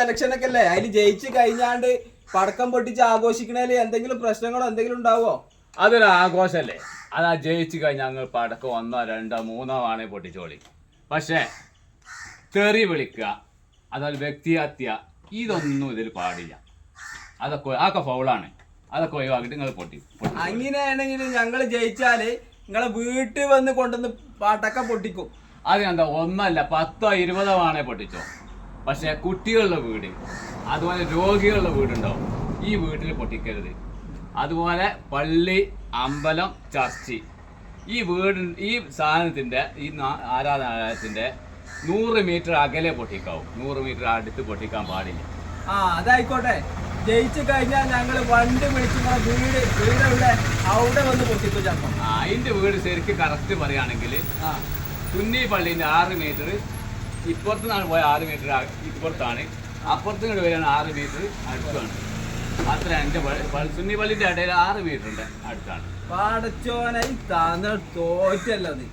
ഇലക്ഷനൊക്കെ അല്ലേ, അതിൽ ജയിച്ച് കഴിഞ്ഞാണ്ട് പടക്കം പൊട്ടിച്ച് ആഘോഷിക്കണേല് എന്തെങ്കിലും പ്രശ്നങ്ങളോ എന്തെങ്കിലും ഉണ്ടാവോ? അതൊരു ആഘോഷല്ലേ. അതാ ജയിച്ചു കഴിഞ്ഞാൽ ഞങ്ങൾ പടക്കം 1, 2, 3 ആണേ പൊട്ടിച്ചോളി. പക്ഷേ തെറി വിളിക്കുക, അതുപോലെ വ്യക്തിഹത്യ, ഇതൊന്നും ഇതിൽ പാടില്ല. അതൊക്കെ ഫൗളാണ്. അതൊക്കെ ഒഴിവാക്കിയിട്ട് നിങ്ങൾ പൊട്ടി. അങ്ങനെയാണെങ്കിൽ ഞങ്ങൾ ജയിച്ചാല് നിങ്ങളെ വീട്ടിൽ വന്ന് കൊണ്ടുവന്ന് പടക്കം പൊട്ടിക്കും. അതിനെന്താ 1, 10, 20 ആണേ പൊട്ടിച്ചോ. പക്ഷെ കുട്ടികളുടെ വീട്, അതുപോലെ രോഗികളുടെ വീടുണ്ടാവും, ഈ വീട്ടിൽ പൊട്ടിക്കരുത്. അതുപോലെ പള്ളി, അമ്പലം, ചർച്ച്, ഈ സാധനത്തിന്റെ ഈ ആരാധനാലയത്തിന്റെ 100 മീറ്റർ അകലെ പൊട്ടിക്കാവും. 100 മീറ്റർ അടുത്ത് പൊട്ടിക്കാൻ പാടില്ല. അതായിക്കോട്ടെ. ജയിച്ചു കഴിഞ്ഞാൽ ഞങ്ങൾ വണ്ടി വിളിച്ച് വീട് അവിടെ വന്ന് പൊട്ടിക്കും ചിലപ്പോൾ. അതിന്റെ വീട് ശരിക്കും കറക്റ്റ് പറയുകയാണെങ്കിൽ കുന്നി പള്ളീന്റെ 6 മീറ്റർ ഇപ്പുറത്തുനിന്നാണ് പോയ 6 മീറ്റർ ഇപ്പുറത്താണ്, അപ്പുറത്തും കൂടെ വരികയാണ് 6 മീറ്റർ അടുത്താണ്. അത്ര എൻ്റെ സുന്നി പള്ളിന്റെ ഇടയിൽ 6 മീറ്ററിന്റെ അടുത്താണ്. പാടച്ചോനായി തോറ്റല്ലത്.